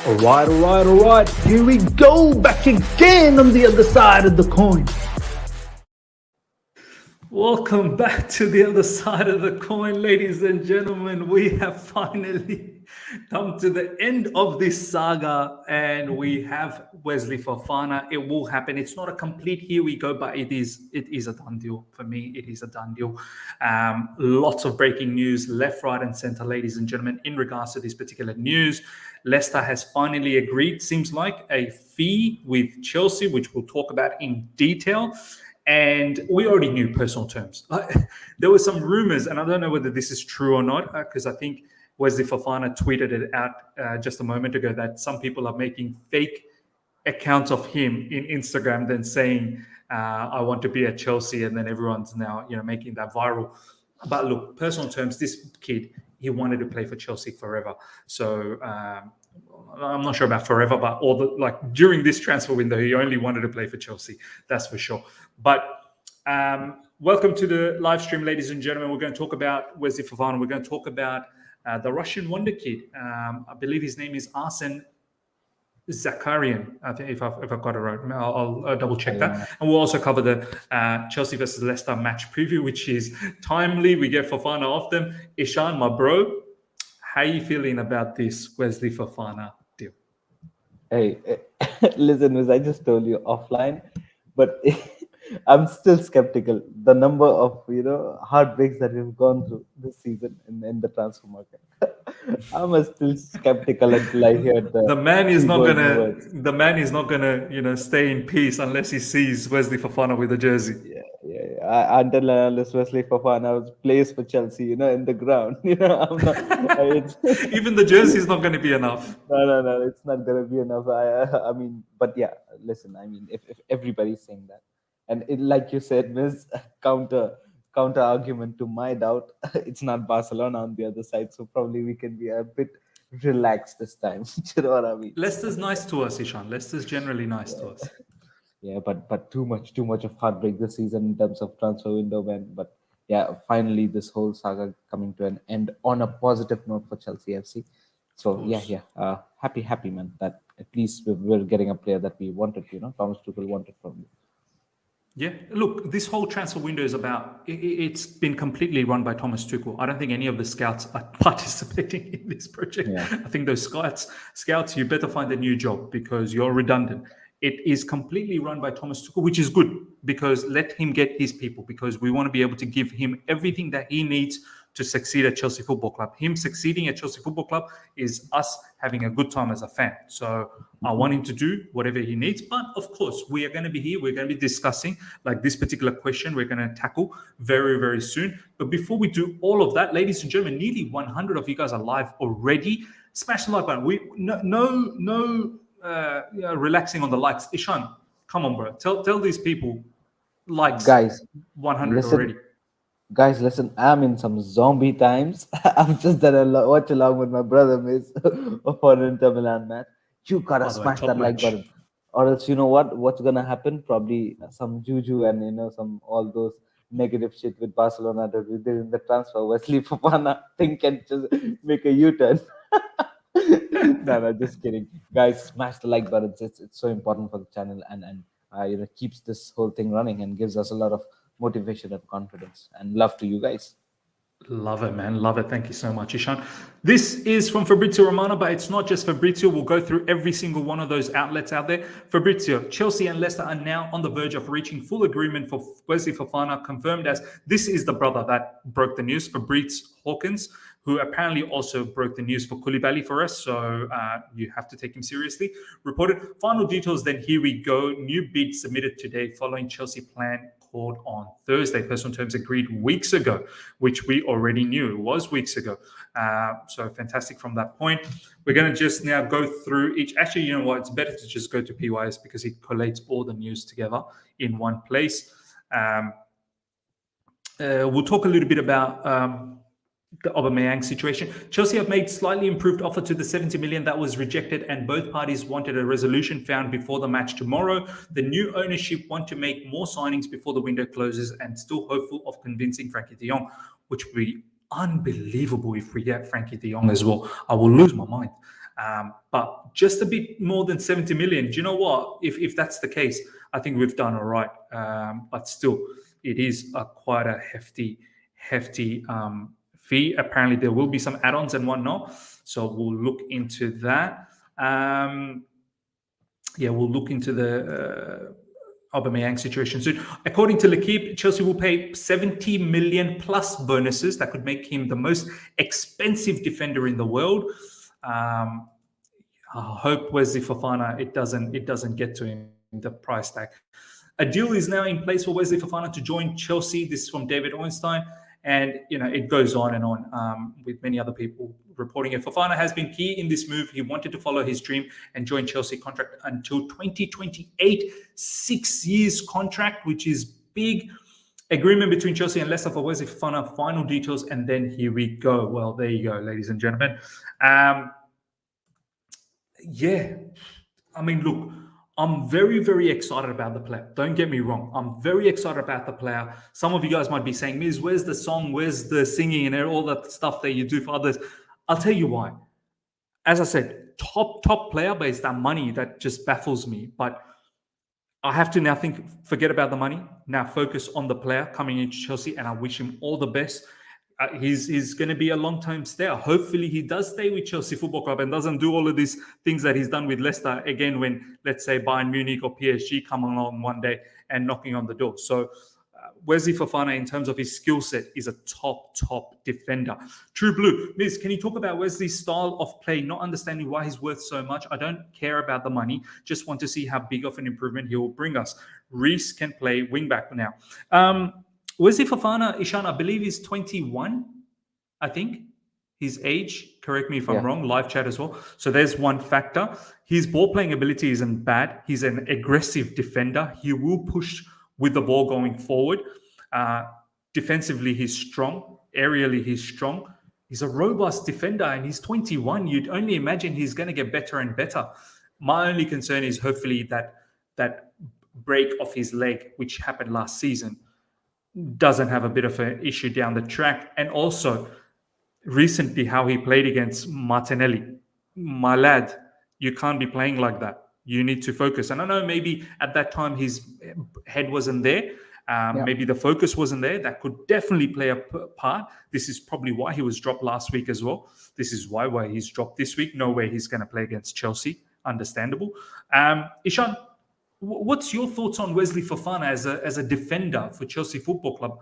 All right. Here we go, back again on the other side of the coin. Welcome back to the other side of the coin, ladies and gentlemen. We have finally come to the end of this saga, and we have Wesley Fofana. It will happen. It's not a complete here we go, but it is a done deal. For me, it is a done deal. Lots of breaking news left, right, and center, ladies and gentlemen, in regards to this particular news. Leicester has finally agreed, seems like, a fee with Chelsea, which we'll talk about in detail. And we already knew personal terms. There were some rumors, and I don't know whether this is true or not, because I think Wesley Fofana tweeted it out just a moment ago that some people are making fake accounts of him in Instagram, then saying, "I want to be at Chelsea," and then everyone's now making that viral. But look, personal terms. This kid, he wanted to play for Chelsea forever. So I'm not sure about forever, but during this transfer window, he only wanted to play for Chelsea. That's for sure. But welcome to the live stream, ladies and gentlemen. We're going to talk about Wesley Fofana. We're going to talk about the Russian wonder kid. I believe his name is Arsen Zakarian. I think if I've got it right, I'll double check that. And we'll also cover the Chelsea versus Leicester match preview, which is timely. We get Fofana off them. Ishan, my bro, how are you feeling about this Wesley Fofana deal? Hey, listen, Wiz, I just told you offline, but I'm still skeptical. The number of heartbreaks that we've gone through this season in the transfer market, I'm still skeptical until I hear the man is not gonna stay in peace unless he sees Wesley Fofana with a jersey. Yeah. Until unless Wesley Fofana plays for Chelsea, in the ground, I'm not. Even the jersey is not going to be enough. No, it's not going to be enough. I mean, but yeah, listen. I mean, if everybody's saying that, and like you said, Miss counter argument to my doubt, it's not Barcelona on the other side, so probably we can be a bit relaxed this time. You know what I mean? Leicester's nice to us, Ishan. Leicester's generally nice to us. Yeah, but too much of heartbreak this season in terms of transfer window, man. But yeah, finally this whole saga coming to an end on a positive note for Chelsea FC. So yeah, happy man that at least we're getting a player that we wanted. Thomas Tuchel wanted from you. Yeah, look, this whole transfer window is about, it's been completely run by Thomas Tuchel. I don't think any of the scouts are participating in this project. Yeah. I think those scouts, you better find a new job because you're redundant. It is completely run by Thomas Tuchel, which is good because let him get his people, because we want to be able to give him everything that he needs to succeed at Chelsea Football Club. Him succeeding at Chelsea Football Club is us having a good time as a fan. So I want him to do whatever he needs. But of course, we are going to be here. We're going to be discussing like this particular question we're going to tackle very, very soon. But before we do all of that, ladies and gentlemen, nearly 100 of you guys are live already. Smash the like button. Relaxing on the likes. Ishan, come on, bro. Tell these people likes. Guys, 100 listen, already. Guys, listen, I'm in some zombie times. I'm just done watch along with my brother, Miss, for Inter Milan match. You gotta smash that like button. Or else, you know what's gonna happen? Probably some juju and some all those negative shit with Barcelona that we did in the transfer. Wesley Fofana think can just make a U-turn. No, just kidding. Guys, smash the like button. It's so important for the channel and keeps this whole thing running and gives us a lot of motivation and confidence, and love to you guys. Love it, man. Love it. Thank you so much, Ishan. This is from Fabrizio Romano, but it's not just Fabrizio. We'll go through every single one of those outlets out there. Fabrizio, Chelsea and Leicester are now on the verge of reaching full agreement for Wesley Fofana, confirmed as this is the brother that broke the news, Fabrice Hawkins, who apparently also broke the news for Koulibaly for us. So you have to take him seriously. Reported final details, then here we go. New bid submitted today following Chelsea plan called on Thursday. Personal terms agreed weeks ago, which we already knew. It was weeks ago. So fantastic from that point. We're going to just now go through each. Actually, you know what? It's better to just go to PYS because it collates all the news together in one place. We'll talk a little bit about the Aubameyang situation. Chelsea have made slightly improved offer to the 70 million that was rejected, and both parties wanted a resolution found before the match tomorrow. The new ownership want to make more signings before the window closes and still hopeful of convincing Frankie de Jong, which would be unbelievable if we get Frankie de Jong as well. I will lose my mind. But just a bit more than 70 million. Do you know what? If that's the case, I think we've done all right. But still, it is quite a hefty fee. Apparently, there will be some add-ons and whatnot. So we'll look into that. We'll look into the Aubameyang situation soon. According to L'Equipe, Chelsea will pay 70 million plus bonuses that could make him the most expensive defender in the world. I hope Wesley Fofana it doesn't get to him, the price tag. A deal is now in place for Wesley Fofana to join Chelsea. This is from David Ornstein. And, it goes on and on with many other people reporting it. Fofana has been key in this move. He wanted to follow his dream and join Chelsea contract until 2028, 6 years contract, which is big. Agreement between Chelsea and Leicester for Wesley Fofana. Final details, and then here we go. Well, there you go, ladies and gentlemen. Look, I'm very, very excited about the player. Don't get me wrong. I'm very excited about the player. Some of you guys might be saying, Miz, where's the song? Where's the singing and all that stuff that you do for others? I'll tell you why. As I said, top player, but it's that money that just baffles me. But I have to now forget about the money. Now focus on the player coming into Chelsea, and I wish him all the best. He's going to be a long-time stay. Hopefully he does stay with Chelsea Football Club and doesn't do all of these things that he's done with Leicester again when, let's say, Bayern Munich or PSG come along one day and knocking on the door. So Wesley Fofana, in terms of his skill set, is a top defender. True Blue. Miz, can you talk about Wesley's style of play, not understanding why he's worth so much? I don't care about the money. Just want to see how big of an improvement he will bring us. Reece can play wing-back now. Wesley Fofana, Ishan, I believe he's 21, I think. His age, correct me if I'm wrong, live chat as well. So there's one factor. His ball-playing ability isn't bad. He's an aggressive defender. He will push with the ball going forward. Defensively, he's strong. Aerially, he's strong. He's a robust defender, and he's 21. You'd only imagine he's going to get better and better. My only concern is hopefully that break of his leg, which happened last season, doesn't have a bit of an issue down the track. And also, recently, how he played against Martinelli. My lad, you can't be playing like that. You need to focus. And I know maybe at that time his head wasn't there. Maybe the focus wasn't there. That could definitely play a part. This is probably why he was dropped last week as well. This is why he's dropped this week. No way he's going to play against Chelsea. Understandable. Ishan, what's your thoughts on Wesley Fofana as a defender for Chelsea Football Club?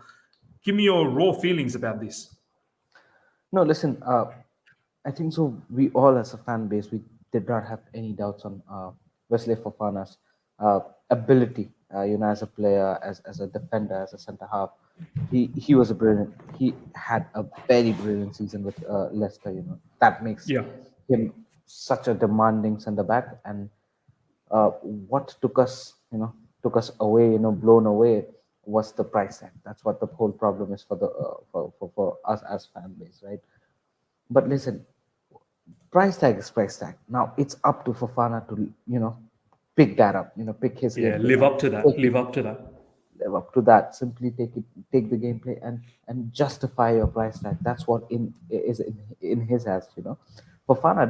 Give me your raw feelings about this. No, listen, I think so. We all, as a fan base, we did not have any doubts on Wesley Fofana's ability, as a player, as a defender, as a centre half. He was brilliant. He had a very brilliant season with Leicester. That makes him such a demanding centre back. And what took us away, blown away, was the price tag. That's what the whole problem is for the for us as fan base, right? But listen, price tag is price tag. Now it's up to Fofana to pick that up. Pick his gameplay live up to that. Live up to that. Simply take the gameplay and justify your price tag. That's what is in his hands. Fofana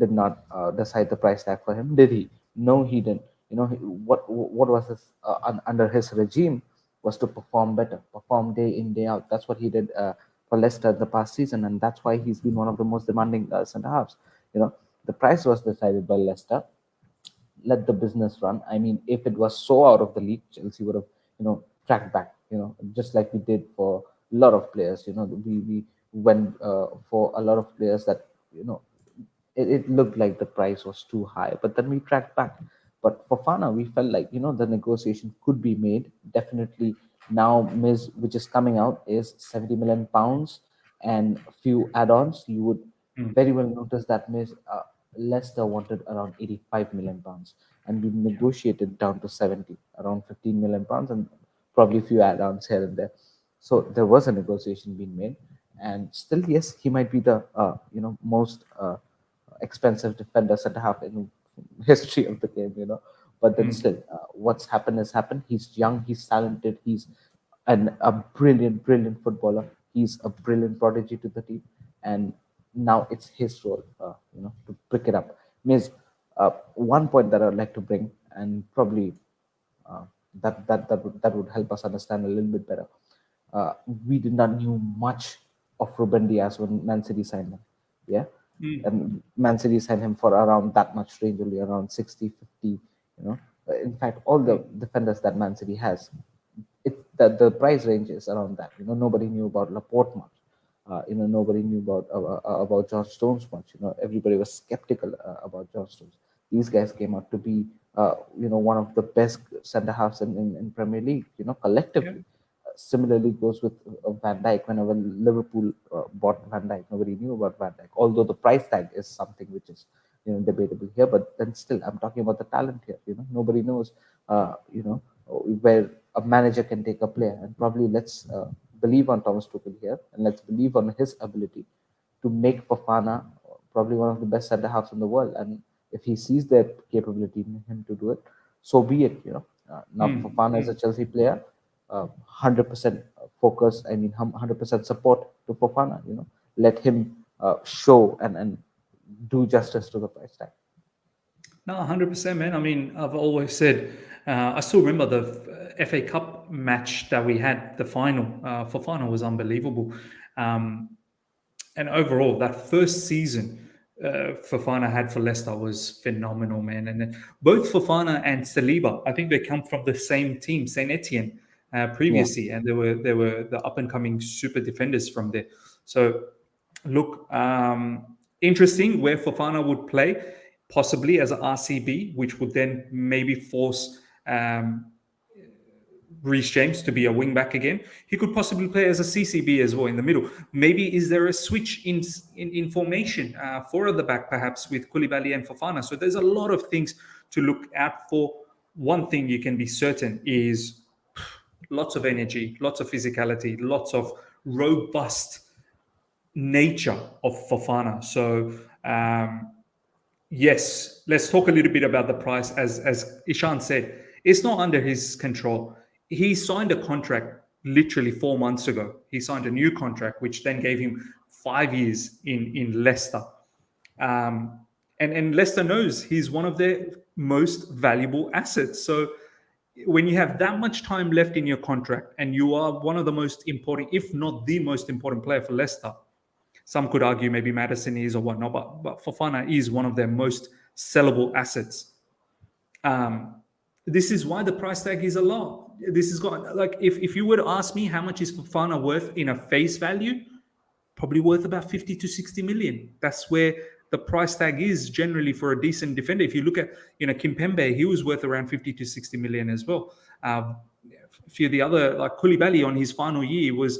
did not decide the price tag for him, did he? No, he didn't. What was his under his regime was to perform better, perform day in, day out. That's what he did for Leicester the past season, and that's why he's been one of the most demanding centre halves. The price was decided by Leicester. Let the business run. I mean, if it was so out of the league, Chelsea would have tracked back. Just like we did for a lot of players. We went for a lot of players that it looked like the price was too high, but then we tracked back. But for Fofana, we felt like the negotiation could be made. Definitely now, which is coming out, is 70 million pounds and a few add-ons. You would very well notice that Leicester wanted around 85 million pounds, and we negotiated down to 70, around 15 million pounds, and probably a few add-ons here and there. So there was a negotiation being made, and still, yes, he might be the most expensive defender centre half in history of the game, but then still, what's happened has happened. He's young, he's talented, he's a brilliant footballer. He's a brilliant prodigy to the team, and now it's his role, to pick it up. Means one point that I'd like to bring, and probably that would help us understand a little bit better. We did not knew much of Ruben Diaz when Man City signed him. Yeah. And Man City signed him for around that much range, only around 60, 50, you know. In fact, all the defenders that Man City has, the price range is around that. You know, nobody knew about Laporte much. Nobody knew about John Stones much. You know, everybody was skeptical about John Stones. These guys came out to be, one of the best centre halves in Premier League. You know, collectively. Similarly goes with Van Dijk. Whenever Liverpool bought Van Dijk, nobody knew about Van Dijk. Although the price tag is something which is debatable here, but then still, I'm talking about the talent here. You know, nobody knows. Where a manager can take a player, and probably let's believe on Thomas Tuchel here, and let's believe on his ability to make Fofana probably one of the best centre halves in the world. And if he sees that capability in him to do it, so be it. Now Fofana is a Chelsea player. 100% focus. I mean, 100% support to Fofana. Let him show and do justice to the price tag. No, 100%, man. I mean, I've always said, I still remember the FA Cup match that we had, the final. Fofana was unbelievable. And overall, that first season Fofana had for Leicester was phenomenal, man. And then both Fofana and Chalobah, I think they come from the same team, Saint Etienne, previously, and they were the up and coming super defenders from there. So, look, interesting where Fofana would play, possibly as an RCB, which would then maybe force Reece James to be a wing back again. He could possibly play as a CCB as well in the middle. Maybe is there a switch in formation for the back, perhaps with Koulibaly and Fofana? So there's a lot of things to look out for. One thing you can be certain is lots of energy, lots of physicality, lots of robust nature of Fofana. So yes, let's talk a little bit about the price. As Ishan said, it's not under his control. He signed a contract literally 4 months ago. He signed a new contract, which then gave him 5 years in Leicester. And Leicester knows he's one of their most valuable assets. So when you have that much time left in your contract and you are one of the most important, if not the most important player for Leicester, some could argue maybe Maddison is or whatnot, but Fofana is one of their most sellable assets. This is why the price tag is a lot. This is got, like, if you were to ask me how much is Fofana worth in a face value, probably worth about 50 to 60 million. That's where the price tag is generally for a decent defender. If you look at, Kimpembe, he was worth around 50 to 60 million as well. A few of the other, like Koulibaly on his final year was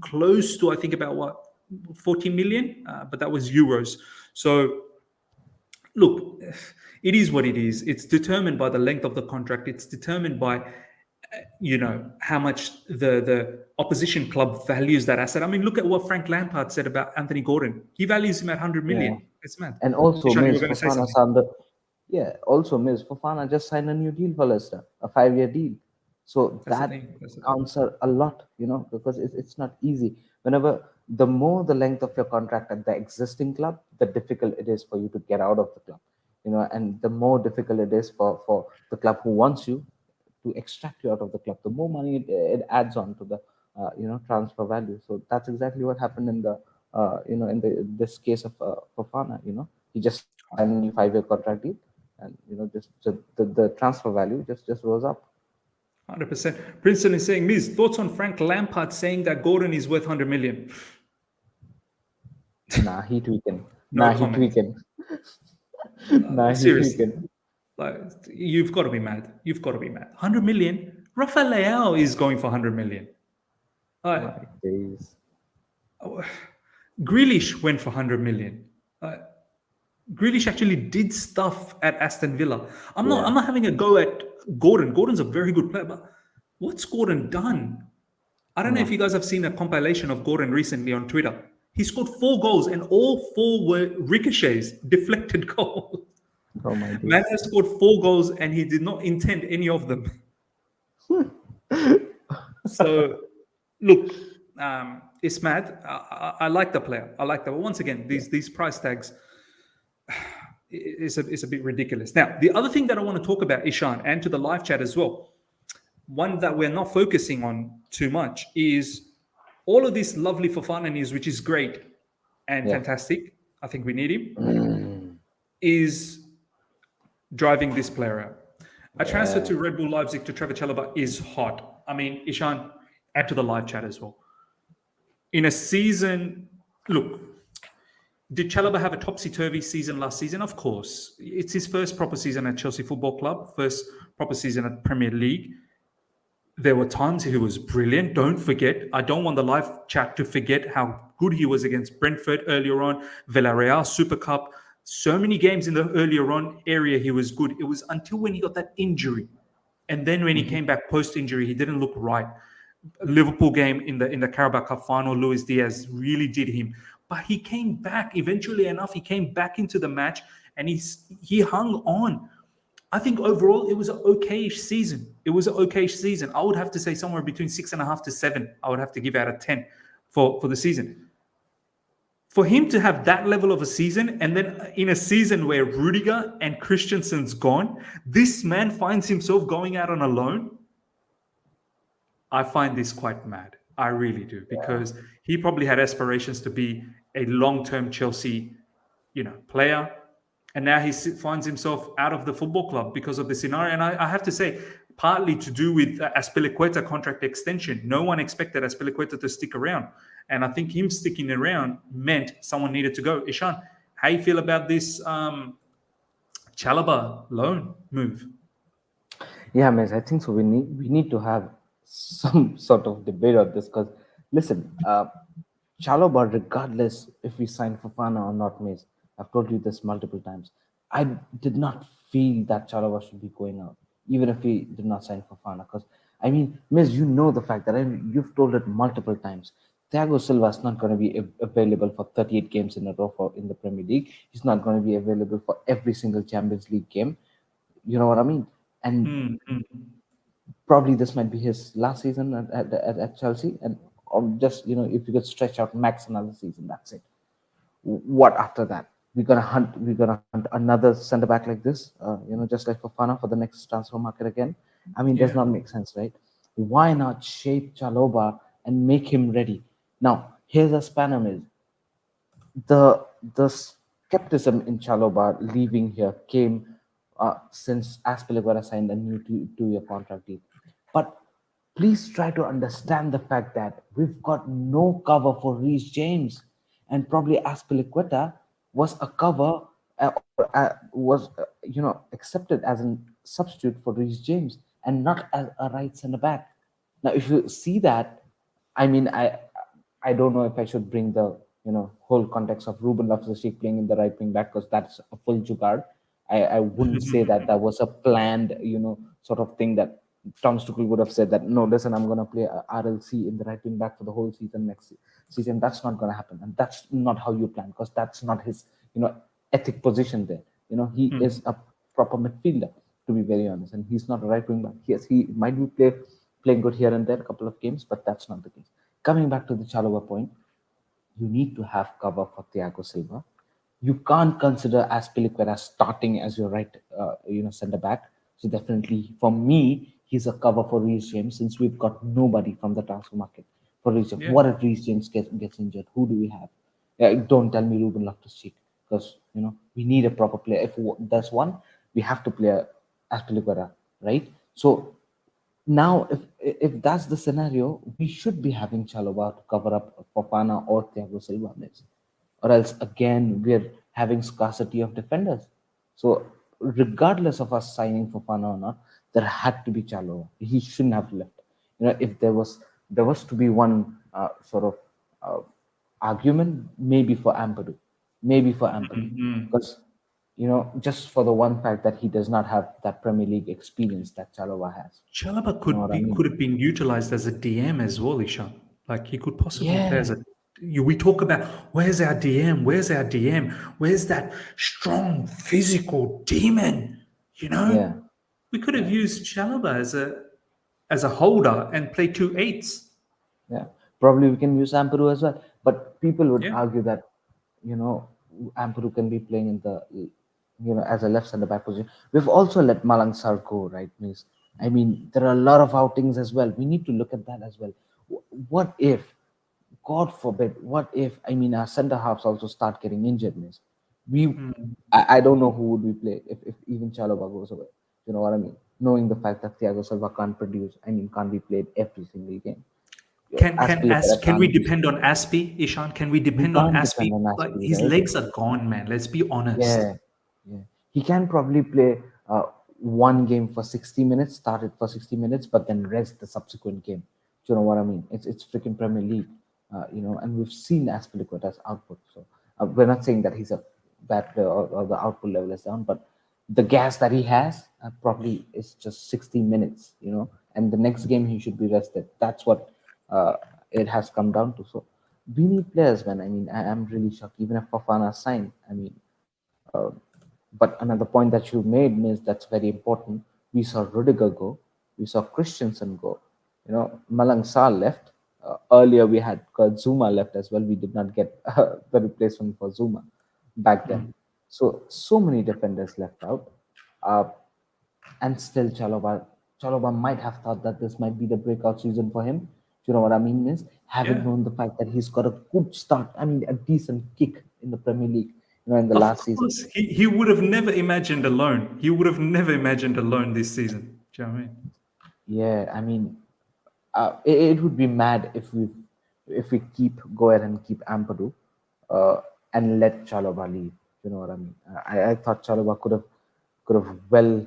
close to, I think, about 40 million, but that was euros. So look, it is what it is. It's determined by the length of the contract. It's determined by, how much the opposition club values that asset. I mean, look at what Frank Lampard said about Anthony Gordon. He values him at 100 million. Yeah. It's mad. And also, Fofana just signed a new deal for Leicester, a 5-year deal. So that counts a lot, because it's not easy. The more the length of your contract at the existing club, the difficult it is for you to get out of the club, and the more difficult it is for the club who wants you to extract you out of the club. The more money it adds on to the, transfer value. So that's exactly what happened in the, this case of Fofana. He just signed a new 5-year contract deal, and just the transfer value just rose up. 100%. Princeton is saying, Miz, thoughts on Frank Lampard saying that Gordon is worth 100 million? Nah, he tweaking. Seriously. Like, you've got to be mad. 100 million? Rafael Leao is going for 100 million. Grealish went for 100 million. Grealish actually did stuff at Aston Villa. I'm not having a go at Gordon. Gordon's a very good player, but what's Gordon done? I don't know if you guys have seen a compilation of Gordon recently on Twitter. He scored 4 goals and all 4 were ricochets, deflected goals. Oh my God. Man has scored 4 goals and he did not intend any of them. So, look, it's mad. I like the player. But once again, these price tags, is a bit ridiculous. Now, the other thing that I want to talk about, Ishan, and to the live chat as well, one that we're not focusing on too much is all of this lovely Fofana news, which is great and fantastic. I think we need him. Is driving this player out. A transfer to Red Bull Leipzig to Trevor Chalobah is hot. I mean, Ishan, add to the live chat as well. In a season, look, did Chalobah have a topsy-turvy season last season? Of course. It's his first proper season at Chelsea Football Club, first proper season at Premier League. There were times he was brilliant. Don't forget, I don't want the live chat to forget how good he was against Brentford earlier on, Villarreal, Super Cup. So many games in the earlier on area he was good. It was until when he got that injury. And then when he came back post-injury, he didn't look right. Liverpool game in the Carabao Cup final, Luis Diaz really did him. But he came back eventually enough. He came back into the match and he hung on. I think overall it was an okay-ish season. It was an okay-ish season. I would have to say somewhere between 6.5 to 7. I would have to give out a 10 for the season. For him to have that level of a season, and then in a season where Rudiger and Christensen's gone, this man finds himself going out on a loan. I find this quite mad. I really do, because he probably had aspirations to be a long-term Chelsea, player. And now he finds himself out of the football club because of the scenario. And I have to say, partly to do with Azpilicueta contract extension. No one expected Azpilicueta to stick around. And I think him sticking around meant someone needed to go. Ishan, how you feel about this Chalobah loan move? Yeah, Miss, I think so. We need to have some sort of debate on this, because listen, Chalobah, regardless if we sign Fofana or not, Miss, I've told you this multiple times. I did not feel that Chalobah should be going out, even if we did not sign Fofana. Because I mean, Miss, you know the fact that you've told it multiple times. Thiago Silva is not going to be available for 38 games in a row in the Premier League. He's not going to be available for every single Champions League game. You know what I mean? And probably this might be his last season at Chelsea. And just, if you could stretch out max another season, that's it. What after that? We're gonna hunt another centre back like this, just like Fofana for the next transfer market again. I mean, does not make sense, right? Why not shape Chalobah and make him ready? Now, here's a spanner is the skepticism in Chalobah leaving here came since Azpilicueta signed a new two-year contract deal. But please try to understand the fact that we've got no cover for Reece James, and probably Azpilicueta was a cover, was accepted as a substitute for Reece James and not as a right centre back. Now, if you see that, I mean, I don't know if I should bring the whole context of Ruben Loftus-Cheek playing in the right wing back, because that's a full jugaad. I wouldn't say that was a planned sort of thing that Thomas Tuchel would have said that, no, listen, I'm going to play RLC in the right wing back for the whole season next season. That's not going to happen. And that's not how you plan, because that's not his, ethic position there. He is a proper midfielder, to be very honest. And he's not a right wing back. Yes, he might be playing good here and there, a couple of games, but that's not the case. Coming back to the Chalobah point, you need to have cover for Thiago Silva. You can't consider Azpilicueta starting as your right, centre back. So definitely, for me, he's a cover for Reece James, since we've got nobody from the transfer market for Reece James. What if Reece James gets injured? Who do we have? Don't tell me Ruben Loftus-Cheek, because we need a proper player. If there's one, we have to play Azpilicueta, right? So now, if that's the scenario, we should be having Chalobah to cover up Fofana or Thiago Silva, or else again we're having scarcity of defenders. So regardless of us signing Fofana or not, there had to be Chalobah. He shouldn't have left. If there was to be one sort of argument, maybe for Ampadu, because just for the one fact that he does not have that Premier League experience that Chalobah has. Chalobah could have been utilized as a DM as well, Ishan. Like, he could possibly play as a. We talk about where's our DM? Where's our DM? Where's that strong physical demon? We could have used Chalobah as a holder and play 2 8s. Yeah, probably we can use Ampadu as well. But people would argue that Ampadu can be playing in the as a left centre back position. We've also let Malang Sarr go, right, Miss? I mean, there are a lot of outings as well. We need to look at that as well. What if, God forbid, what if, our centre halves also start getting injured, Miss? I don't know who would we play if even Chalobah goes away. You know what I mean? Knowing the fact that Thiago Silva can't produce, can't be played every single game. Can we depend on Aspie, Ishan? Can we We depend on can't depend Aspie? on Like Aspie, his right? legs are gone, man. Let's be honest. Yeah, yeah. He can probably play one game for 60 minutes, start it for 60 minutes, but then rest the subsequent game. Do you know what I mean? It's freaking Premier League, and we've seen Azpilicueta's output. So we're not saying that he's a bad player or the output level is down, but the gas that he has probably is just 60 minutes, and the next game he should be rested. That's what it has come down to. So we need players, man. I am really shocked. Even if Fofana signed, but another point that you made is that's very important. We saw Rudiger go, we saw Christensen go. Malang Sarr left. Earlier we had Kurt Zuma left as well. We did not get the replacement for Zuma back then. So many defenders left out, and still Chalobah might have thought that this might be the breakout season for him. Do you know what I mean? Is having known the fact that he's got a good start. A decent kick in the Premier League. In the last season. He would have never imagined a loan. He would have never imagined a loan this season. Do you know what I mean? Yeah, it would be mad if we go ahead and keep Ampadu and let Chalobah leave. You know what I mean? I thought Chalobah could have well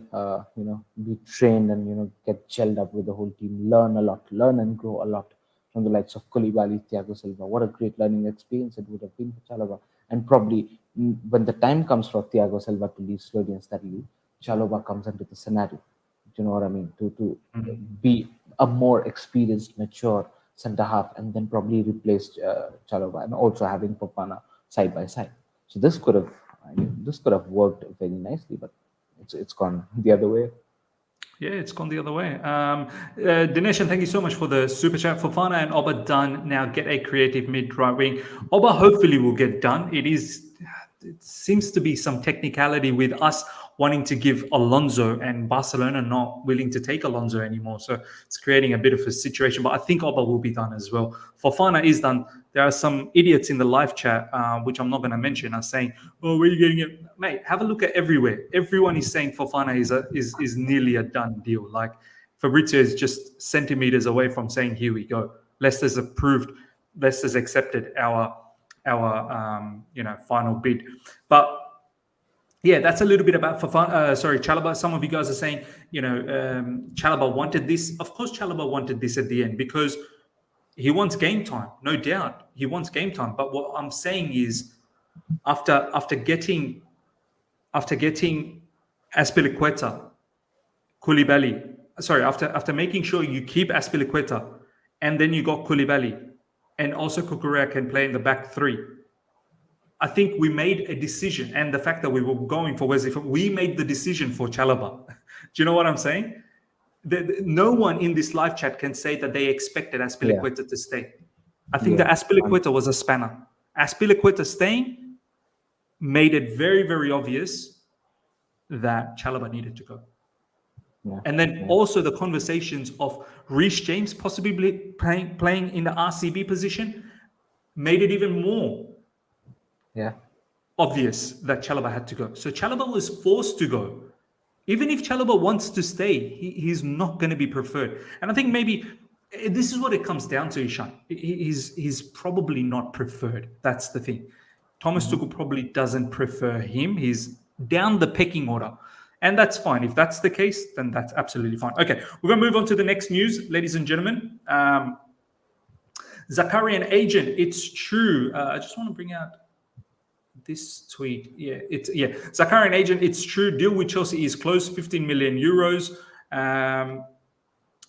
be trained and get gelled up with the whole team, learn and grow a lot from the likes of Koulibaly, Thiago Silva. What a great learning experience it would have been for Chalobah. And probably when the time comes for Thiago Silva to leave slowly and steadily, Chalobah comes into the scenario. Do you know what I mean? To be a more experienced, mature centre half, and then probably replace Chalobah, and also having Fofana side by side. So this could have worked very nicely, but it's gone the other way. Yeah, it's gone the other way. Dinesh, thank you so much for the super chat. Fofana and Oba done. Now get a creative mid right wing. Oba hopefully will get done. It seems to be some technicality with us wanting to give Alonso and Barcelona not willing to take Alonso anymore. So it's creating a bit of a situation. But I think Oba will be done as well. Fofana is done. There are some idiots in the live chat, which I'm not going to mention, are saying, "Oh, where are you getting it, mate?" Have a look at everywhere. Everyone is saying Fofana is nearly a done deal. Like Fabrizio is just centimeters away from saying, "Here we go." Leicester's approved. Leicester's accepted our final bid. But yeah, that's a little bit about Chalobah. Some of you guys are saying, Chalobah wanted this. Of course, Chalobah wanted this at the end because he wants game time, no doubt. He wants game time. But what I'm saying is, after getting Azpilicueta, Koulibaly, after making sure you keep Azpilicueta, and then you got Koulibaly, and also Cucurella can play in the back three. I think we made a decision, and the fact that we were going for Wesley, we made the decision for Chalobah. Do you know what I'm saying? No one in this live chat can say that they expected Azpilicueta to stay. I think that Azpilicueta was a spanner. Azpilicueta staying made it very, very obvious that Chalobah needed to go. Yeah. And then also the conversations of Reece James possibly playing in the RCB position made it even more obvious that Chalobah had to go. So Chalobah was forced to go. Even if Chalobah wants to stay, he's not going to be preferred. And I think maybe this is what it comes down to, Ishan. He's probably not preferred. That's the thing. Thomas Tuchel probably doesn't prefer him. He's down the pecking order. And that's fine. If that's the case, then that's absolutely fine. Okay, we're going to move on to the next news, ladies and gentlemen. Zakarian agent, it's true. I just want to bring out this tweet. Zakarian agent, it's true. Deal with Chelsea is close, 15 million euros.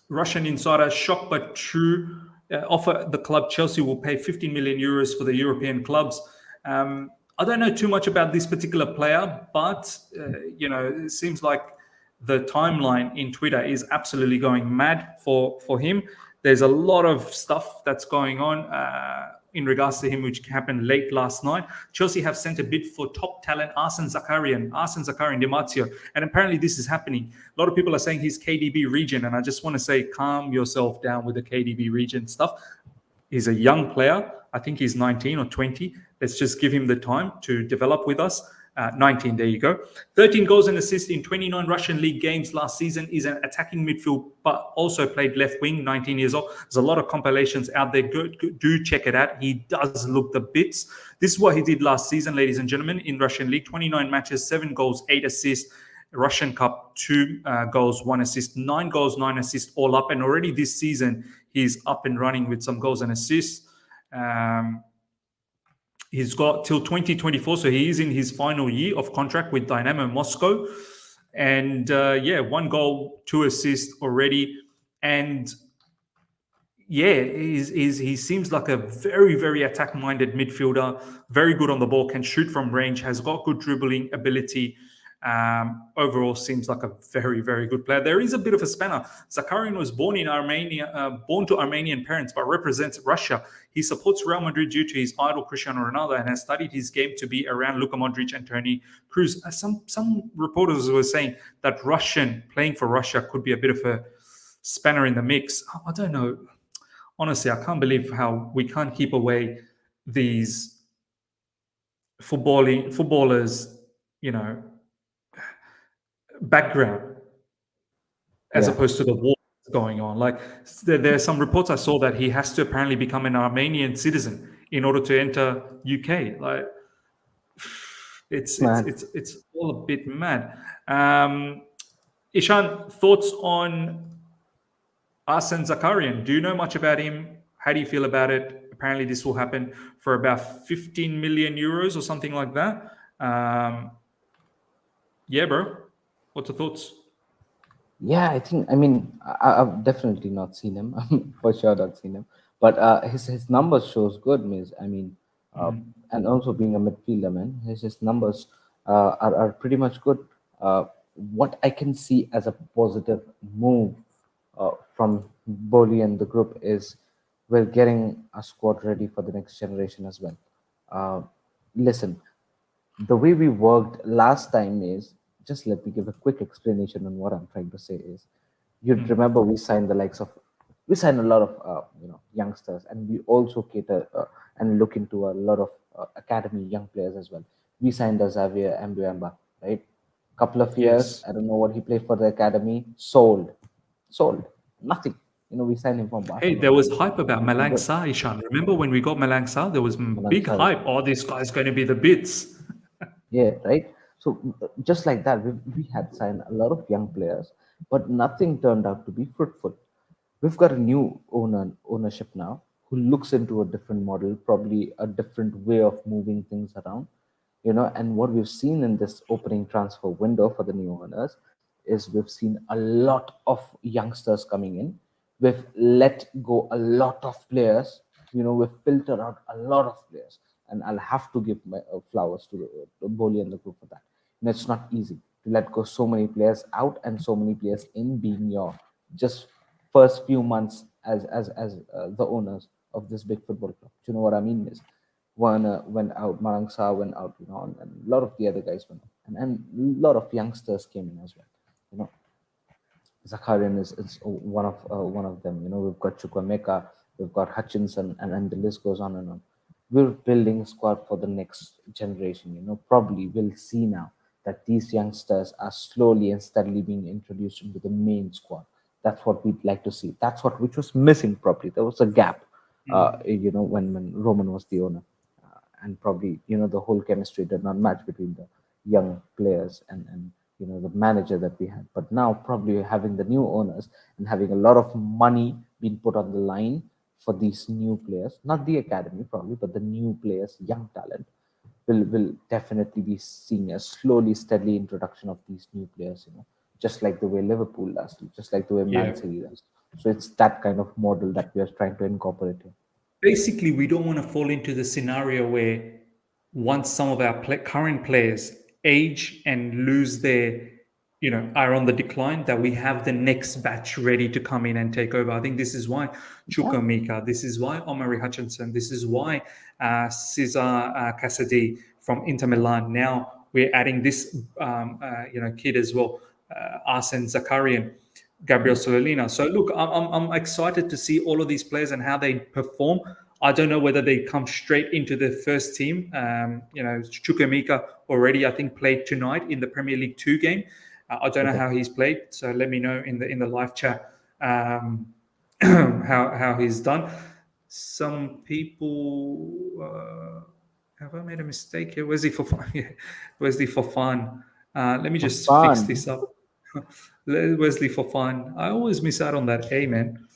Russian insider, shocked but true. Offer the club Chelsea will pay 15 million euros for the European clubs. I don't know too much about this particular player, but it seems like the timeline in Twitter is absolutely going mad for him. There's a lot of stuff that's going on. in regards to him, which happened late last night. Chelsea have sent a bid for top talent Arsen Zakarian, Di Marzio, and apparently this is happening. A lot of people are saying he's KDB region, and I just want to say, calm yourself down with the KDB region stuff. He's a young player. I think he's 19 or 20. Let's just give him the time to develop with us. 19, there you go. 13 goals and assists in 29 Russian league games last season. Is an attacking midfield, but also played left wing, 19 years old. There's a lot of compilations out there. Do check it out. He does look the bits. This is what he did last season, ladies and gentlemen, in Russian league. 29 matches, 7 goals, 8 assists. Russian Cup, 2 goals, 1 assist, 9 goals, 9 assists all up. And already this season, he's up and running with some goals and assists. He's got till 2024, so he is in his final year of contract with Dynamo Moscow. And 1 goal, 2 assists already. And he seems like a very, very attack-minded midfielder, very good on the ball, can shoot from range, has got good dribbling ability. Overall seems like a very, very good player. There is a bit of a spanner. Zakarian was born in Armenia, born to Armenian parents, but represents Russia. He supports Real Madrid due to his idol Cristiano Ronaldo and has studied his game to be around Luka Modric and Toni Kroos. Some reporters were saying that playing for Russia could be a bit of a spanner in the mix. I don't know. Honestly, I can't believe how we can't keep away these footballers, background as opposed to the war going on. Like there's some reports I saw that he has to apparently become an Armenian citizen in order to enter UK. Like it's all a bit mad. Ishan, thoughts on Arsen Zakarian? Do you know much about him? How do you feel about it? Apparently this will happen for about 15 million euros or something like that. Bro. What's your thoughts? Yeah, I've definitely not seen him. For sure not seen him. But his numbers shows good, and also being a midfielder, man, his numbers are pretty much good. What I can see as a positive move from Boli and the group is we're getting a squad ready for the next generation as well. Listen, the way we worked last time is, just let me give a quick explanation on what I'm trying to say is, you'd remember we signed a lot of youngsters, and we also cater and look into a lot of academy young players as well. We signed a Xavier Mbuamba, right? Couple of years, I don't know what he played for the academy, sold, nothing. We signed him from Barcelona. Hey, there was hype about Malang Sarr, Ishan. Remember when we got Malang Sarr? There was big hype. Oh, this guy's going to be the bits. Yeah, right. So just like that, we had signed a lot of young players, but nothing turned out to be fruitful. We've got a new ownership now who looks into a different model, probably a different way of moving things around, and what we've seen in this opening transfer window for the new owners is we've seen a lot of youngsters coming in. We've let go a lot of players, we've filtered out a lot of players. And I'll have to give my flowers to Boli and the group for that. And it's not easy to let go so many players out and so many players in, being your just first few months as the owners of this big football club. Do you know what I mean? Is one went out, Malang Sarr went out, and a lot of the other guys went out, and a lot of youngsters came in as well. Zakarian is one of them. We've got Chukwemeka, we've got Hutchinson, and the list goes on and on. We're building a squad for the next generation. Probably we'll see now that these youngsters are slowly and steadily being introduced into the main squad. That's what we'd like to see. That's which was missing probably. There was a gap, when Roman was the owner. And probably, the whole chemistry did not match between the young players and the manager that we had. But now probably having the new owners and having a lot of money being put on the line for these new players, not the academy probably, but the new players, young talent, will definitely be seeing a slowly, steady introduction of these new players, just like the way Liverpool does, just like the way Man City does. So it's that kind of model that we are trying to incorporate here. Basically, we don't want to fall into the scenario where once some of our current players age and lose their are on the decline, that we have the next batch ready to come in and take over. I think this is why Chukwuemeka, this is why Omari Hutchinson, this is why Cesar Casadei from Inter Milan. Now we're adding this kid as well, Arsen Zakarian, Gabriel Sololina. So look, I'm excited to see all of these players and how they perform. I don't know whether they come straight into the first team. Chukwuemeka already, I think, played tonight in the Premier League 2 game. I don't know how he's played, so let me know in the live chat how he's done. Some people have I made a mistake here? Wesley Fofana. Yeah. Wesley Fofana. Let me just fix this up. Wesley Fofana. I always miss out on that. Amen.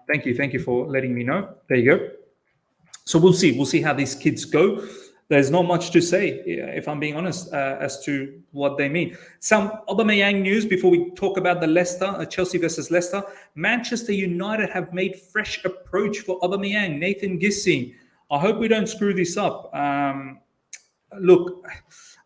Thank you for letting me know. There you go. So we'll see how these kids go. There's not much to say, if I'm being honest, as to what they mean. Some Aubameyang news before we talk about the Leicester, Chelsea versus Leicester. Manchester United have made fresh approach for Aubameyang. Nathan Gissing. I hope we don't screw this up. Look,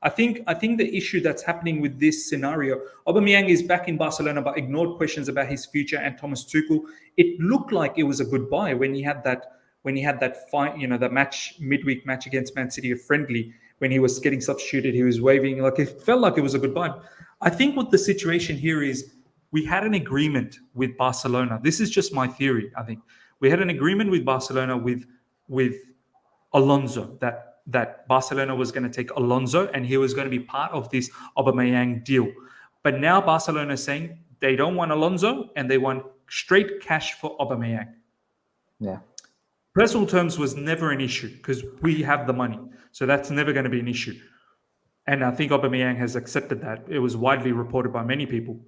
I think the issue that's happening with this scenario, Aubameyang is back in Barcelona, but ignored questions about his future and Thomas Tuchel. It looked like it was a goodbye when he had that fight, that match, midweek match against Man City, a friendly, when he was getting substituted, he was waving, like it felt like it was a goodbye. I think what the situation here is, we had an agreement with Barcelona. This is just my theory. I think we had an agreement with Barcelona with Alonso, that Barcelona was going to take Alonso and he was going to be part of this Aubameyang deal. But now Barcelona is saying they don't want Alonso and they want straight cash for Aubameyang. Yeah. Personal terms was never an issue because we have the money. So that's never going to be an issue. And I think Aubameyang has accepted that. It was widely reported by many people.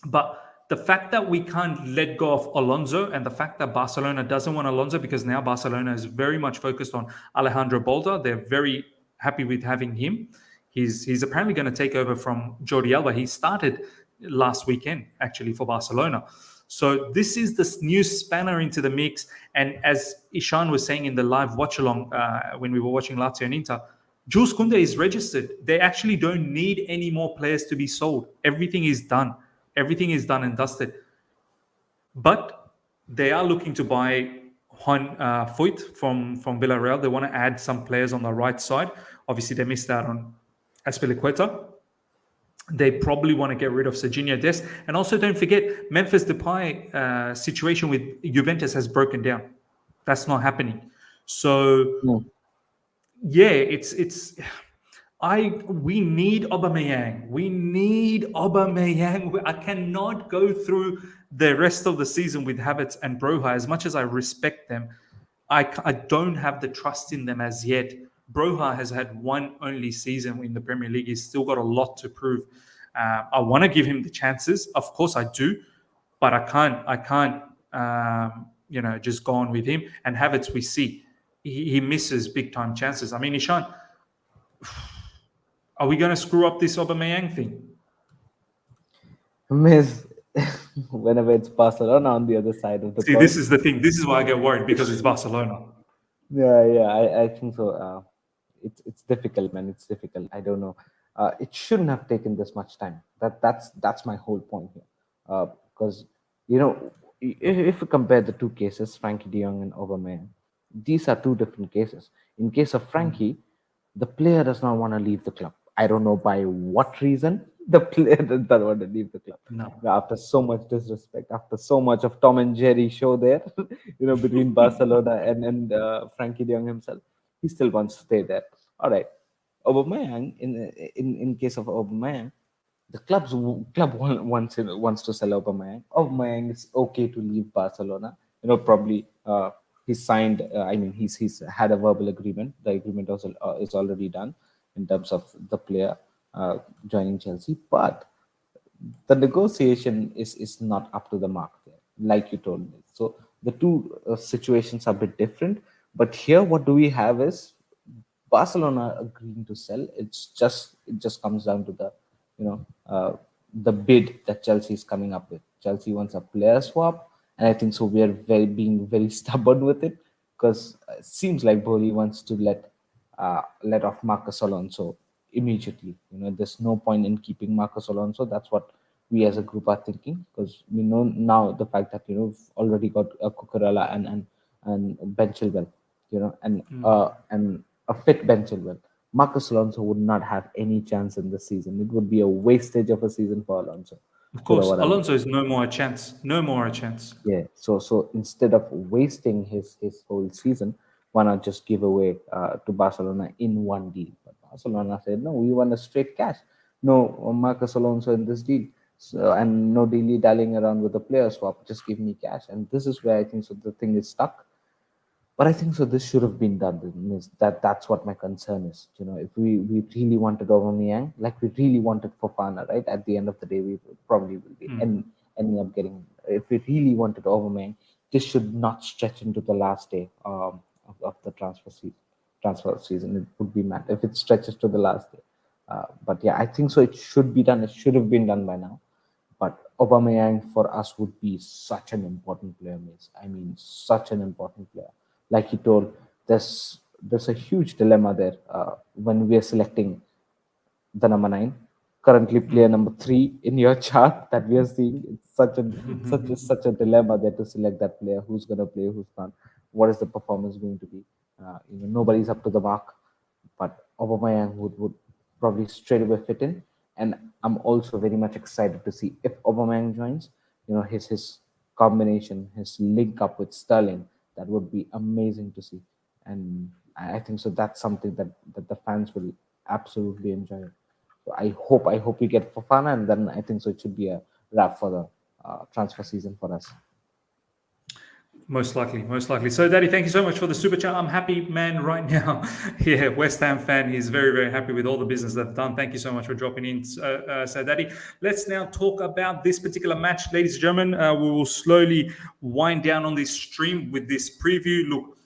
But the fact that we can't let go of Alonso and the fact that Barcelona doesn't want Alonso, because now Barcelona is very much focused on Alejandro Balda. They're very happy with having him. He's apparently going to take over from Jordi Alba. He started last weekend, actually, for Barcelona. So this is this new spanner into the mix. And as Ishan was saying in the live watch-along when we were watching Lazio and Inter, Jules Koundé is registered. They actually don't need any more players to be sold. Everything is done. Everything is done and dusted. But they are looking to buy Juan Foyt from Villarreal. They want to add some players on the right side. Obviously, they missed out on Azpilicueta. They probably want to get rid of Serginho Dest. And also don't forget, Memphis Depay situation with Juventus has broken down. That's not happening. So, yeah, we need Aubameyang. We need Aubameyang. I cannot go through the rest of the season with Havertz and Broja. As much as I respect them, I don't have the trust in them as yet. Broja has had one only season in the Premier League. He's still got a lot to prove. I want to give him the chances. Of course I do. But I can't just go on with him. And Havertz, we see, he misses big-time chances. I mean, Ishan, are we going to screw up this Aubameyang thing? Miss, whenever it's Barcelona on the other side of the coin. This is the thing. This is why I get worried, because it's Barcelona. Yeah, I think so. It's difficult, man. It's difficult. I don't know. It shouldn't have taken this much time. That's my whole point here. Because if you compare the two cases, Frankie De Jong and Aubameyang, these are two different cases. In case of Frankie, the player does not want to leave the club. I don't know by what reason the player does not want to leave the club. No. After so much disrespect, after so much of Tom and Jerry show there, between Barcelona and Frankie De Jong himself, he still wants to stay there. All right. Aubameyang, in case of Aubameyang, the club wants to sell Aubameyang. Aubameyang is okay to leave Barcelona. Probably he's signed. He's had a verbal agreement. The agreement also is already done in terms of the player joining Chelsea. But the negotiation is not up to the mark there, like you told me. So the two situations are a bit different. But here, what do we have is Barcelona agreeing to sell. It just comes down to the the bid that Chelsea is coming up with. Chelsea wants a player swap, and I think so. We are being very stubborn with it, because it seems like Boli wants to let off Marcus Alonso immediately. There's no point in keeping Marcos Alonso. That's what we as a group are thinking, because we know now the fact that we've already got a Cucurella and Ben Chilwell, and a fit Ben Chilwell. Marcos Alonso would not have any chance in this season. It would be a wastage of a season for Alonso. Of course, Alonso is no more a chance. No more a chance. Yeah. So instead of wasting his whole season, why not just give away to Barcelona in one deal? But Barcelona said, no, we want a straight cash. No Marcos Alonso in this deal. So, and no dilly-dallying around with the player swap. Just give me cash. And this is where I think so the thing is stuck. But I think so this should have been done. That's what my concern is. If we really wanted Aubameyang, like we really wanted Fofana, right? At the end of the day, we probably will be ending up getting. If we really wanted Aubameyang, this should not stretch into the last day of the transfer season. It would be mad if it stretches to the last day. But yeah, I think so. It should be done. It should have been done by now. But Aubameyang for us would be such an important player, Mace. I mean, such an important player. Like he told, there's a huge dilemma there when we are selecting the number 9. Currently, player number 3 in your chart that we are seeing. It's such a dilemma there to select that player. Who's going to play? Who's not? What is the performance going to be? Nobody's up to the mark. But Aubameyang would probably straight away fit in. And I'm also very much excited to see if Aubameyang joins. His combination, his link up with Sterling. That would be amazing to see, and I think so. That's something that the fans will absolutely enjoy. So I hope we get Fofana, and then I think so. It should be a wrap for the transfer season for us. Most likely. So, Daddy, thank you so much for the super chat. I'm happy, man, right now. Yeah, West Ham fan. He's very, very happy with all the business they've done. Thank you so much for dropping in, so Daddy. Let's now talk about this particular match, ladies and gentlemen. We will slowly wind down on this stream with this preview. Look,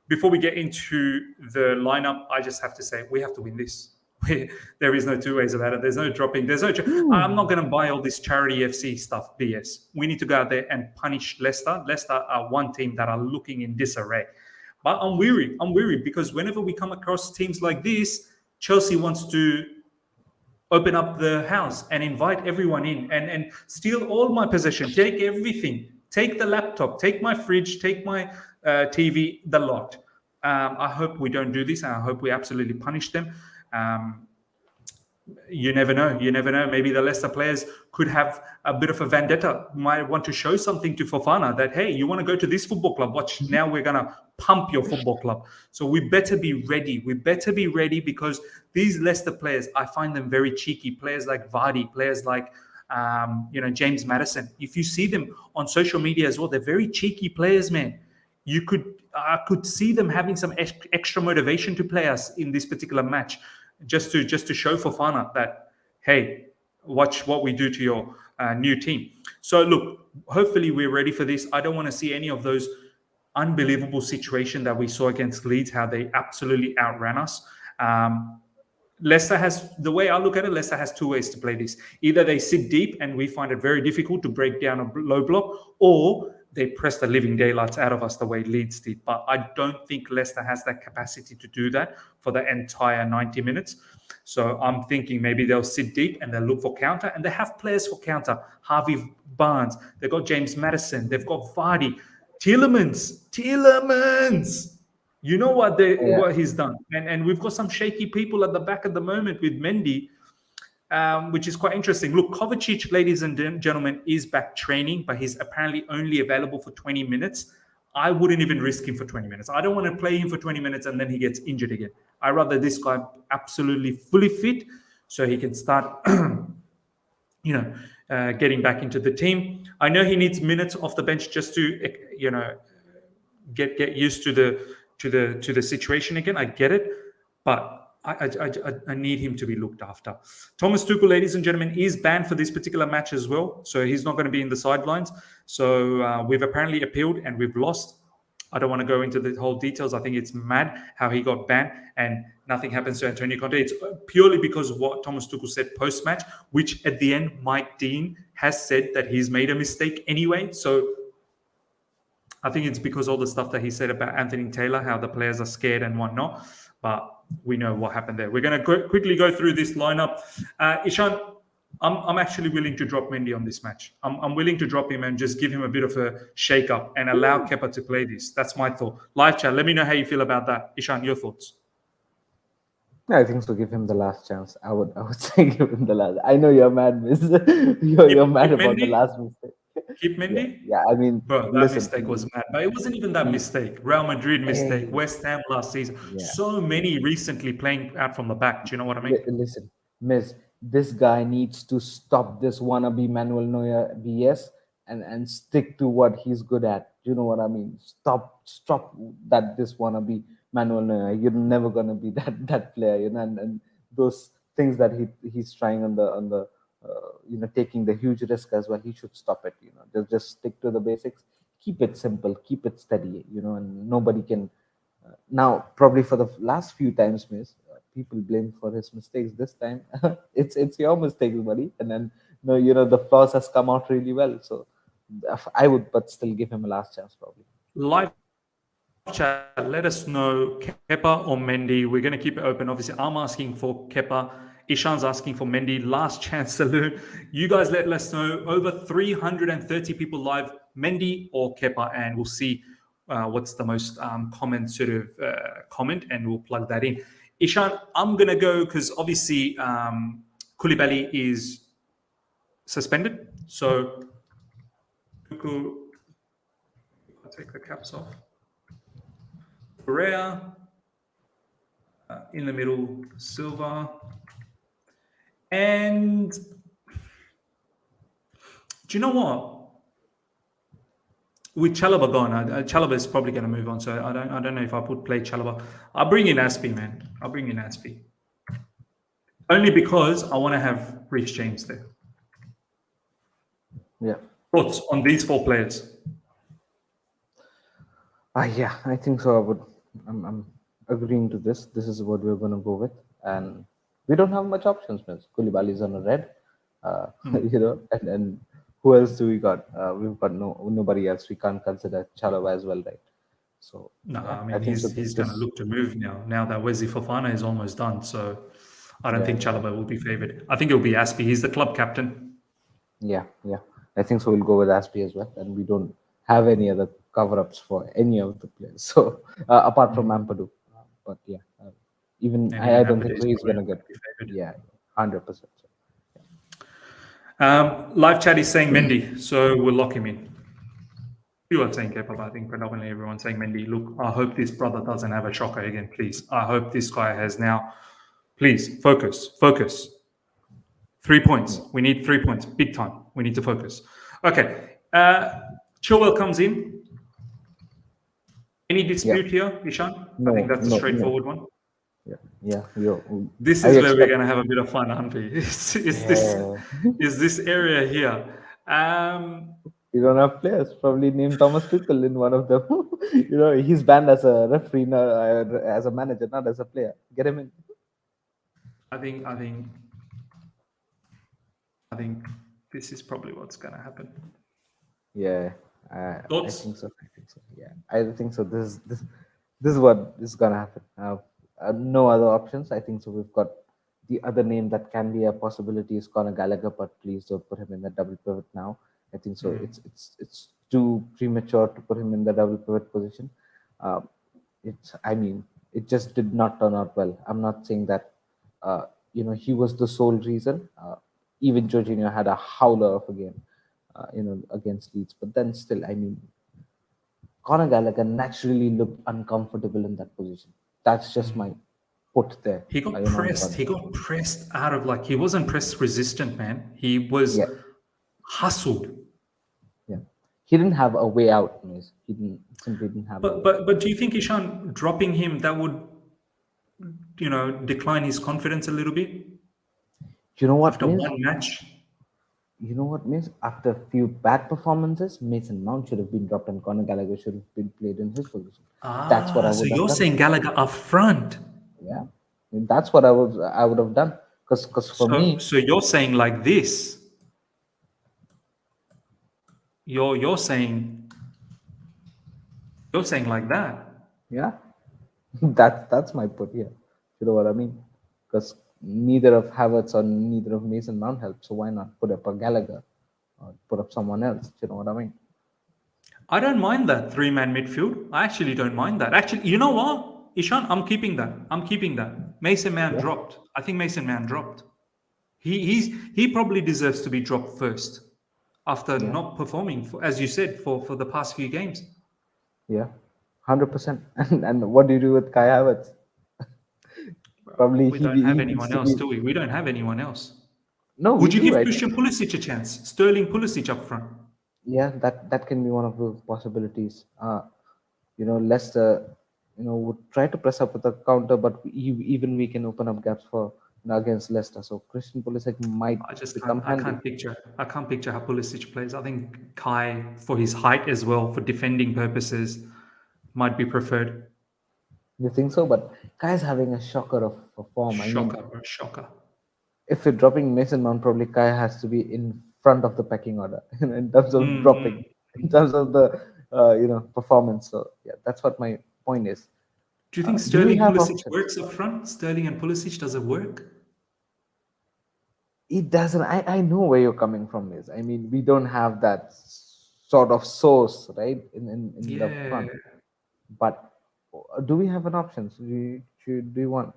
before we get into the lineup, I just have to say we have to win this. There is no two ways about it. There's no dropping. I'm not going to buy all this charity FC stuff, BS. We need to go out there and punish Leicester. Leicester are one team that are looking in disarray. But I'm weary because whenever we come across teams like this, Chelsea wants to open up the house and invite everyone in and steal all my possession, take everything, take the laptop, take my fridge, take my TV, the lot. I hope we don't do this, and I hope we absolutely punish them. You never know. Maybe the Leicester players could have a bit of a vendetta, might want to show something to Fofana that, hey, you want to go to this football club? Watch, now we're going to pump your football club. So we better be ready. Because these Leicester players, I find them very cheeky. Players like Vardy, players like, James Maddison. If you see them on social media as well, they're very cheeky players, man. I could see them having some extra motivation to play us in this particular match. Just to show Fofana that, hey, watch what we do to your new team. So look, hopefully we're ready for this. I don't want to see any of those unbelievable situations that we saw against Leeds, how they absolutely outran us. Leicester has, the way I look at it, Leicester has two ways to play this. Either they sit deep and we find it very difficult to break down a low block, or they press the living daylights out of us the way Leeds did. But I don't think Leicester has that capacity to do that for the entire 90 minutes. So I'm thinking maybe they'll sit deep and they'll look for counter. And they have players for counter. Harvey Barnes. They've got James Maddison. They've got Vardy. Tielemans. You know what he's done. And we've got some shaky people at the back at the moment with Mendy. Which is quite interesting. Look, Kovacic, ladies and gentlemen, is back training, but he's apparently only available for 20 minutes. I wouldn't even risk him for 20 minutes. I don't want to play him for 20 minutes and then he gets injured again. I'd rather this guy absolutely fully fit so he can start, getting back into the team. I know he needs minutes off the bench just to, get used to the situation again. I get it, but I need him to be looked after. Thomas Tuchel, ladies and gentlemen, is banned for this particular match as well. So he's not going to be in the sidelines. So we've apparently appealed and we've lost. I don't want to go into the whole details. I think it's mad how he got banned and nothing happens to Antonio Conte. It's purely because of what Thomas Tuchel said post-match, which at the end, Mike Dean has said that he's made a mistake anyway. So I think it's because all the stuff that he said about Anthony Taylor, how the players are scared and whatnot. But we know what happened there. We're going to quickly go through this lineup. Ishan, I'm actually willing to drop Mendy on this match. I'm willing to drop him and just give him a bit of a shake-up and allow Kepa to play this. That's my thought. Live chat, let me know how you feel about that. Ishan, your thoughts? Yeah, I think so. Give him the last chance. I would say give him the last. I know you're mad, miss. you're mad about the last mistake. Keep Mendy? Yeah, I mean, bro, that mistake was mad. But it wasn't even that mistake. Real Madrid mistake, West Ham last season. Yeah. So many recently playing out from the back. Do you know what I mean? Listen, miss, this guy needs to stop this wannabe Manuel Neuer BS and stick to what he's good at. Do you know what I mean? Stop that this wannabe Manuel Neuer. You're never gonna be that player, you know, and those things that he's trying on the taking the huge risk as well. He should stop it, you know. Just stick to the basics. Keep it simple. Keep it steady, you know. And nobody can. Now, probably for the last few times, miss, people blame for his mistakes. This time, it's your mistakes, buddy. And then the flaws has come out really well. So I would, but still give him a last chance, probably. Live chat, let us know Kepa or Mendy. We're going to keep it open. Obviously, I'm asking for Kepa. Ishan's asking for Mendy. Last chance saloon. You guys let us know. Over 330 people live. Mendy or Kepa, and we'll see what's the most common sort of comment, and we'll plug that in. Ishan, I'm going to go because obviously Koulibaly is suspended. So I'll take the caps off. Correa, in the middle, Silva. And do you know what? With Chalobah gone, Chalobah is probably going to move on. So I don't know if I play Chalobah. I'll bring in Aspie, man. I'll bring in Aspie. Only because I want to have Reece James there. Yeah. Thoughts on these four players? Yeah, I think so. I'm agreeing to this. This is what we're going to go with, and we don't have much options, man. Koulibaly is on a red, and who else do we got? We've got nobody else. We can't consider Chalobah as well, right? So no, yeah, I mean he's going to look to move now that Wesley Fofana is almost done. So I don't think Chalobah will be favoured. I think it'll be Aspie. He's the club captain. Yeah. I think so. We'll go with Aspie as well, and we don't have any other cover-ups for any of the players. So apart from Ampadu, but yeah, even I don't think he's going to get. Yeah, 100%. Live chat is saying Mendy, so we'll lock him in. You are saying Kepa, but I think predominantly everyone's saying Mendy. Look, I hope this brother doesn't have a shocker again, please. I hope this guy has now. Please focus. 3 points. We need 3 points, big time. We need to focus. Okay. Chilwell comes in. Any dispute here, Ishan? No, I think that's a straightforward one. Yeah. This is where we're going to have a bit of fun, aren't we? Is this area here? You don't have players. Probably name Thomas Tuchel in one of them. He's banned as a referee, as a manager, not as a player. Get him in. I think this is probably what's going to happen. Yeah. I think so. Yeah, I think so. This is what is gonna happen. No other options. I think so. We've got the other name that can be a possibility is Conor Gallagher, but please don't put him in the double pivot now. I think so. It's too premature to put him in the double pivot position. It just did not turn out well. I'm not saying that he was the sole reason. Even Jorginho had a howler of a game. Against Leeds, but then still, Conor Gallagher naturally looked uncomfortable in that position. That's just my put there. He got pressed. He got pressed out of he wasn't press resistant, man. He was hustled. Yeah, he didn't have a way out. He simply didn't have. But do you think Ishan dropping him that would, decline his confidence a little bit? You know what? After one match. You know what, Mace? After a few bad performances, Mason Mount should have been dropped and Conor Gallagher should have been played in his position. That's what I would have done. So you're saying Gallagher up front? Yeah, that's what I would have done. Because for me, so you're saying like this. You're saying like that. Yeah, that's my put here. You know what I mean? Because neither of Havertz or neither of Mason Mount helped. So why not put up a Gallagher or put up someone else? You know what I mean? I don't mind that three-man midfield. I actually don't mind that. Actually, you know what, Ishan, I'm keeping that. I'm keeping that. Mason Mount Yeah. dropped. I think Mason Mount dropped. He probably deserves to be dropped first after Yeah. not performing, as you said, for the past few games. Yeah. 100%. And what do you do with Kai Havertz? Probably We he, don't have he needs anyone to else, be. do we? We don't have anyone else. No, we Would you do. give I think. Christian Pulisic a chance? Sterling Pulisic up front. Yeah, that can be one of those possibilities. Leicester, would try to press up with a counter, but even we can open up gaps for against Leicester. So Christian Pulisic might I just become can't. I handy. can't picture. I can't picture how Pulisic plays. I think Kai, for his height as well, for defending purposes, might be preferred. You think so? But Kai's having a shocker of form. I mean, Shocker, bro. Shocker. if you're dropping Mason Mount, probably Kai has to be in front of the pecking order in terms of Mm-hmm. dropping, in terms of the performance. So yeah, that's what my point is. Do you think Do we Sterling have Pulisic options? works up front? Sterling and Pulisic, does it work? It doesn't. I know where you're coming from. Is I mean, we don't have that sort of source, right, in the Yeah. front. But do we have an option? So do you want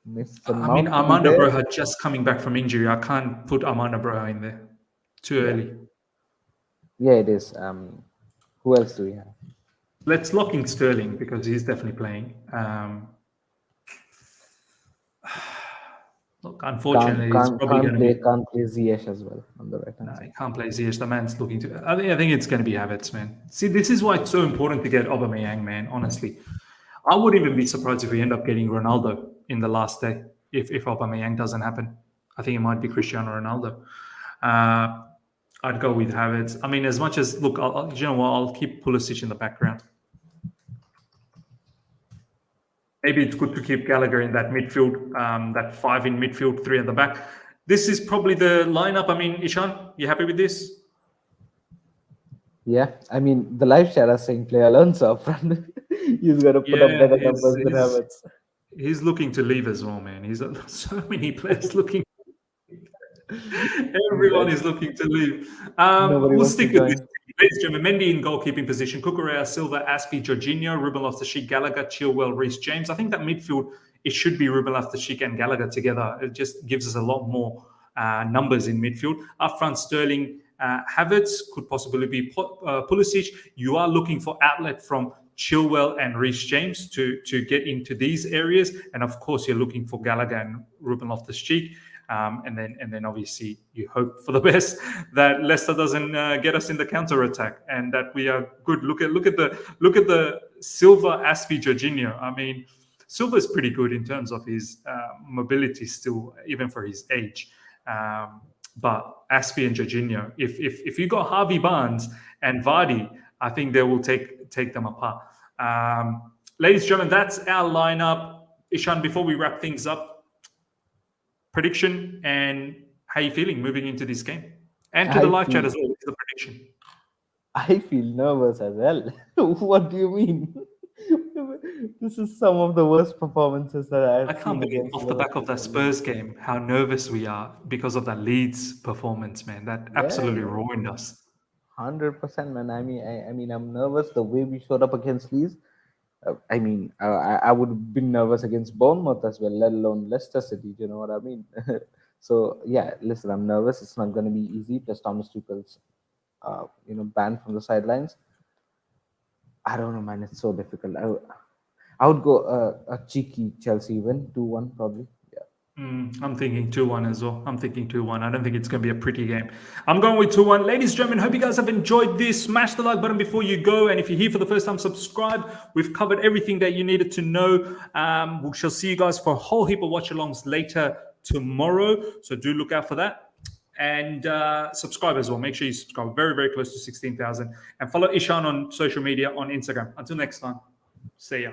Mason I mean, Mount to be Armando there? Broja just coming back from injury. I can't put Armando Broja in there. Too Yeah, early. yeah, it is. Who else do we have? Let's lock in Sterling because he's definitely playing. Look, unfortunately, it's probably going to be. Can't play Ziyech as well on the right hand No, side. he can't play Ziyech. The man's looking to. I think it's going to be Havertz, man. See, this is why it's so important to get Aubameyang, man. Honestly, I wouldn't even be surprised if we end up getting Ronaldo in the last day if Aubameyang doesn't happen. I think it might be Cristiano Ronaldo. I'd go with Havertz. I mean, as much as look, you know what? I'll keep Pulisic in the background. Maybe it's good to keep Gallagher in that midfield, that 5 in midfield, 3 at the back. This is probably the lineup. I mean, Ishan, you happy with this? Yeah, I mean the live chat is saying play Alonso up front. He's got to put up Yeah, better numbers than Havertz. he's looking to leave as well, man. He's so many players looking. Everyone is looking to leave. Nobody We'll wants to stick with this. join. Ladies and gentlemen, Mendy in goalkeeping position. Cucurella, Silva, Aspie, Jorginho, Ruben Loftus-Cheek, Gallagher, Chilwell, Reece James. I think that midfield, it should be Ruben Loftus-Cheek and Gallagher together. It just gives us a lot more numbers in midfield. Up front, Sterling, Havertz could possibly be Pulisic. You are looking for outlet from Chilwell and Reece James to get into these areas. And of course, you're looking for Gallagher and Ruben Loftus-Cheek. And then obviously you hope for the best that Leicester doesn't get us in the counter attack and that we are good. Look at the Silva, Aspie, Jorginho. I mean, Silva is pretty good in terms of his mobility still, even for his age. But Aspie and Jorginho, if you got Harvey Barnes and Vardy, I think they will take them apart. Ladies and gentlemen, that's our lineup. Ishan, before we wrap things up, prediction and how you feeling moving into this game, and to the live chat as well. What's the prediction? I feel nervous as well. What do you mean? This is some of the worst performances that I can't believe off the back of that Spurs game how nervous we are because of that Leeds performance, man. That absolutely ruined us. 100%, man. I mean, I'm nervous the way we showed up against Leeds. I would have been nervous against Bournemouth as well, let alone Leicester City. You know what I mean? So yeah, listen, I'm nervous. It's not going to be easy. Plus Thomas Tuchel's, banned from the sidelines. I don't know, man. It's so difficult. I would go a cheeky Chelsea win, 2-1 probably. Yeah. I'm thinking 2-1 as well. I'm thinking 2-1. I don't think it's going to be a pretty game. I'm going with 2-1. Ladies and gentlemen, hope you guys have enjoyed this. Smash the like button before you go. And if you're here for the first time, subscribe. We've covered everything that you needed to know. We shall see you guys for a whole heap of watch-alongs later tomorrow. So do look out for that. And subscribe as well. Make sure you subscribe. Very, very close to 16,000. And follow Ishan on social media on Instagram. Until next time, see ya.